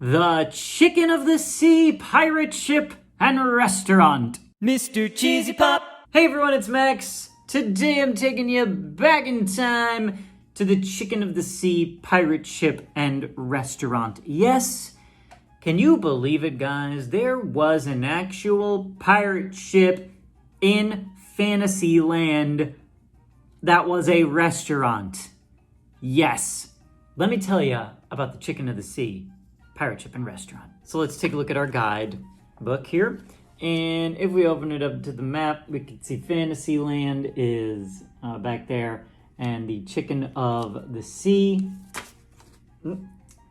The Chicken of the Sea Pirate Ship and Restaurant. Mr. Cheesy Pop. Hey everyone, it's Max. Today I'm taking you back in time to the Chicken of the Sea Pirate Ship and Restaurant. Yes, can you believe it, guys? There was an actual pirate ship in Fantasyland that was a restaurant. Yes. Let me tell you about the Chicken of the Sea Pirate Ship and Restaurant. So let's take a look at our guide book here. And if we open it up to the map, we can see Fantasyland is back there. And the Chicken of the Sea,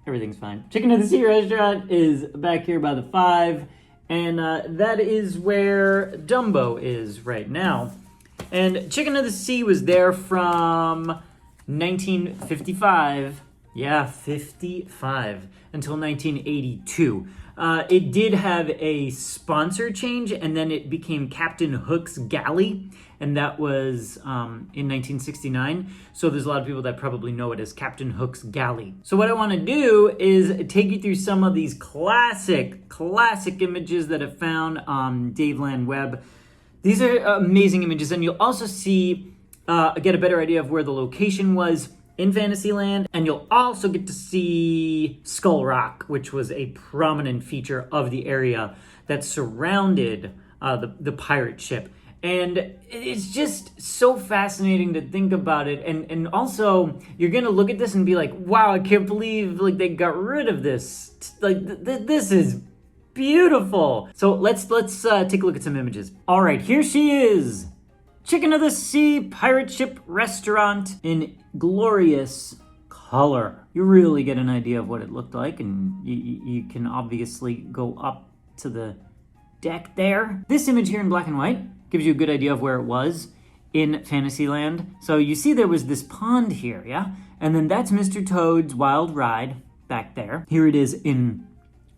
everything's fine. Chicken of the Sea Restaurant is back here by the 5. And that is where Dumbo is right now. And Chicken of the Sea was there from 1955. Yeah, 55 until 1982. It did have a sponsor change, and then it became Captain Hook's Galley, and that was in 1969. So there's a lot of people that probably know it as Captain Hook's Galley. So what I want to do is take you through some of these classic images that I found on Davelandweb. These are amazing images, and you'll also see, get a better idea of where the location was in Fantasyland, and you'll also get to see Skull Rock, which was a prominent feature of the area that surrounded the pirate ship. And it's just so fascinating to think about it, and also you're gonna look at this and be like, wow, I can't believe like they got rid of this. Like this is beautiful. So let's take a look at some images. All right, here she is. Chicken of the Sea Pirate Ship Restaurant in glorious color. You really get an idea of what it looked like, and you can obviously go up to the deck there. This image here in black and white gives you a good idea of where it was in Fantasyland. So you see there was this pond here, yeah? And then that's Mr. Toad's Wild Ride back there. Here it is in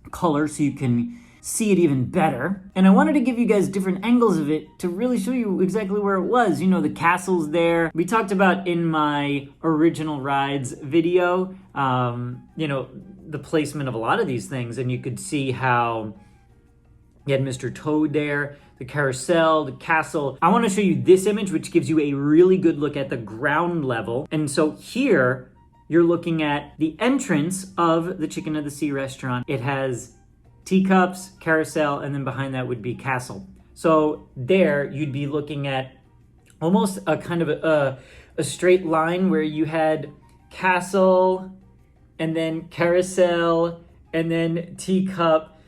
color so you can see it even better. And I wanted to give you guys different angles of it to really show you exactly where it was. You know, the castle's there. We talked about in my original rides video, you know, the placement of a lot of these things, and you could see how you had Mr. Toad there, the carousel, the castle. I want to show you this image, which gives you a really good look at the ground level. And so here, you're looking at the entrance of the Chicken of the Sea restaurant. It has teacups, carousel, and then behind that would be castle. So there you'd be looking at almost a kind of a straight line where you had castle and then carousel and then teacup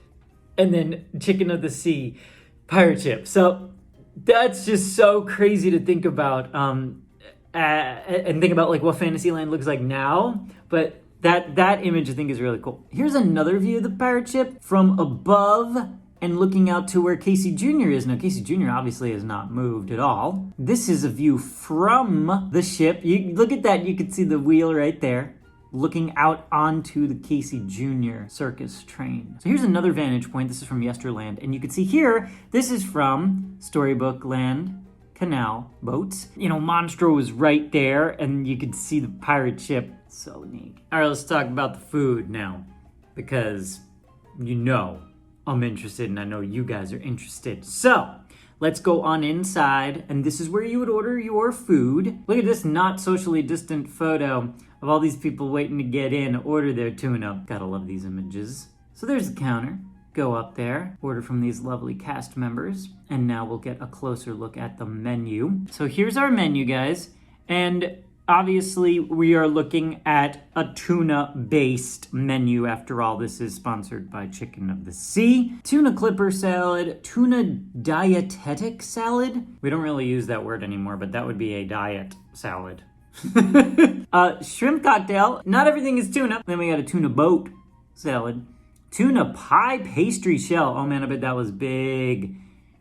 and then Chicken of the Sea pirate ship. So that's just so crazy to think about and think about like what Fantasyland looks like now. But that image I think is really cool. Here's another view of the pirate ship from above and looking out to where Casey Jr. is. Now, Casey Jr. obviously has not moved at all. This is a view from the ship. You look at that, you can see the wheel right there, looking out onto the Casey Jr. circus train. So here's another vantage point. This is from Yesterland. And you can see here, this is from Storybook Land Canal boats. You know, Monstro was right there, and you could see the pirate ship. So neat. All right, let's talk about the food now, because you know I'm interested, and I know you guys are interested. So let's go on inside, and this is where you would order your food. Look at this not socially distant photo of all these people waiting to get in, order their tuna. Gotta love these images. So there's the counter. Go up there, order from these lovely cast members, and now we'll get a closer look at the menu. So here's our menu, guys, and obviously we are looking at a tuna-based menu. After all, this is sponsored by Chicken of the Sea. Tuna clipper salad, tuna dietetic salad. We don't really use that word anymore, but that would be a diet salad. Shrimp cocktail. Not everything is tuna. Then we got a tuna boat salad. Tuna pie pastry shell. Oh man, I bet that was big.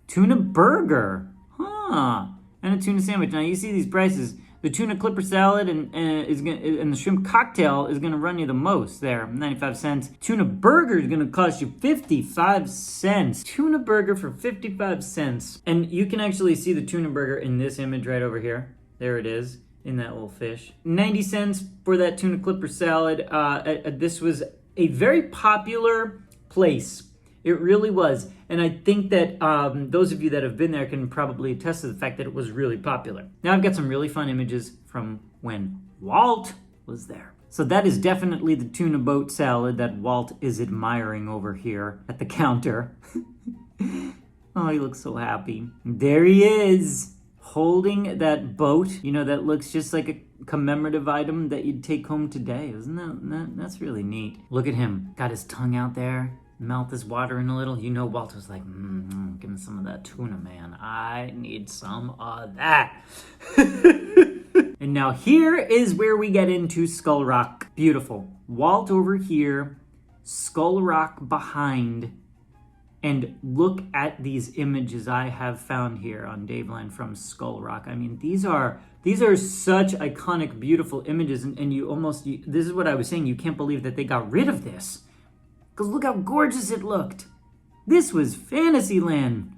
Tuna burger. Huh. And a tuna sandwich. Now you see these prices. The tuna clipper salad and the shrimp cocktail is gonna run you the most there, 95 cents. Tuna burger is gonna cost you 55 cents. Tuna burger for 55 cents. And you can actually see the tuna burger in this image right over here. There it is. in that little fish. 90 cents for that tuna clipper salad. This was a very popular place. It really was. And I think that those of you that have been there can probably attest to the fact that it was really popular. Now I've got some really fun images from when Walt was there. So that is definitely the tuna boat salad that Walt is admiring over here at the counter. Oh, he looks so happy. There he is, holding that boat, you know, that looks just like a commemorative item that you'd take home today. Isn't that's really neat. Look at him, got his tongue out there, mouth is watering a little. You know, Walt was like, give me some of that tuna, man. I need some of that. And now here is where we get into Skull Rock. Beautiful. Walt over here, Skull Rock behind. And look at these images I have found here on Daveland from Skull Rock. I mean, these are such iconic, beautiful images. And this is what I was saying, you can't believe that they got rid of this. Because look how gorgeous it looked. This was Fantasyland.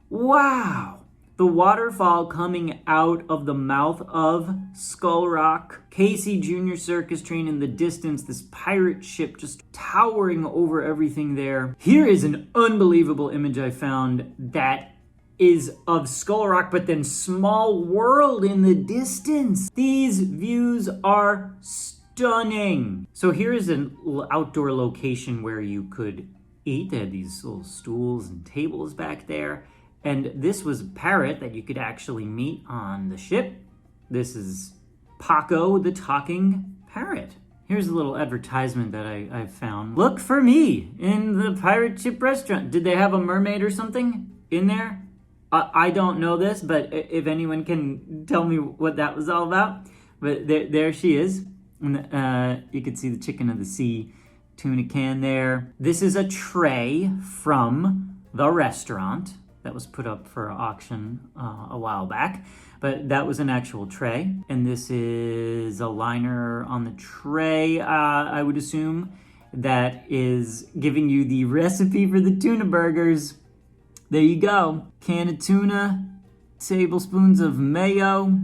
Wow. The waterfall coming out of the mouth of Skull Rock. Casey Jr. Circus train in the distance. This pirate ship just towering over everything there. Here is an unbelievable image I found that is of Skull Rock, but then Small World in the distance. These views are stunning. So here is an outdoor location where you could eat. They had these little stools and tables back there. And this was a parrot that you could actually meet on the ship. This is Paco, the talking parrot. Here's a little advertisement that I found. Look for me in the pirate ship restaurant. Did they have a mermaid or something in there? I don't know this, but if anyone can tell me what that was all about. But there she is. And, you can see the chicken of the sea tuna can there. This is a tray from the restaurant that was put up for auction a while back, but that was an actual tray. And this is a liner on the tray, I would assume, that is giving you the recipe for the tuna burgers. There you go. Can of tuna, tablespoons of mayo,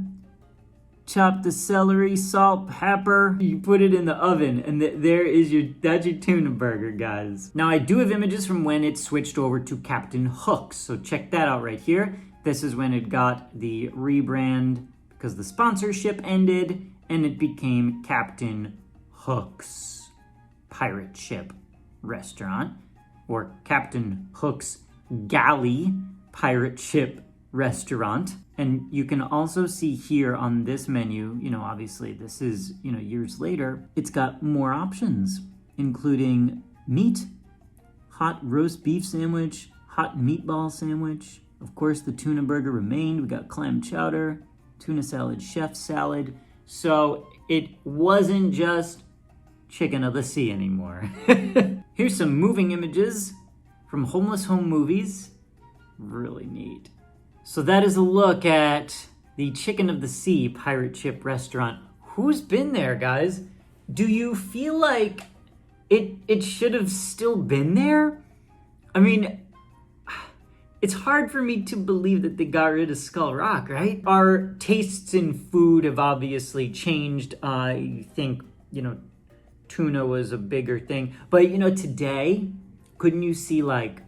chop the celery, salt, pepper. You put it in the oven, and that's your tuna burger, guys. Now, I do have images from when it switched over to Captain Hook's, so check that out right here. This is when it got the rebrand because the sponsorship ended, and it became Captain Hook's Pirate Ship Restaurant, or Captain Hook's Galley Pirate Ship Restaurant. And you can also see here on this menu, you know, obviously this is, you know, years later, it's got more options, including meat, hot roast beef sandwich, hot meatball sandwich. Of course, the tuna burger remained. We got clam chowder, tuna salad, chef salad. So it wasn't just chicken of the sea anymore. Here's some moving images from Homelesshomemovies. Really neat. So that is a look at the Chicken of the Sea pirate ship restaurant. Who's been there, guys? Do you feel like it should have still been there? I mean, it's hard for me to believe that they got rid of Skull Rock, right? Our tastes in food have obviously changed. You think, you know, tuna was a bigger thing. But, you know, today, couldn't you see like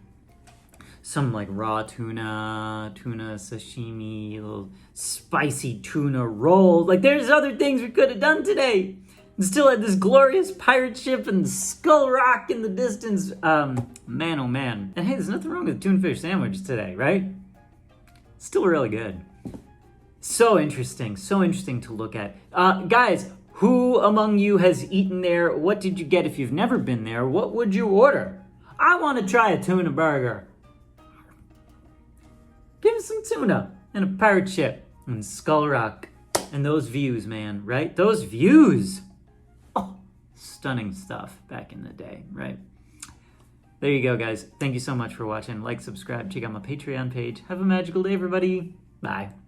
some like raw tuna sashimi, little spicy tuna roll? Like there's other things we could have done today. And still had this glorious pirate ship and Skull Rock in the distance. Man, oh man. And hey, there's nothing wrong with a tuna fish sandwich today, right? Still really good. So interesting to look at. Guys, who among you has eaten there? What did you get if you've never been there? What would you order? I want to try a tuna burger. Give me some tuna and a pirate ship and Skull Rock. And those views, man, right? Those views. Oh, stunning stuff back in the day, right? There you go, guys. Thank you so much for watching. Like, subscribe, check out my Patreon page. Have a magical day, everybody. Bye.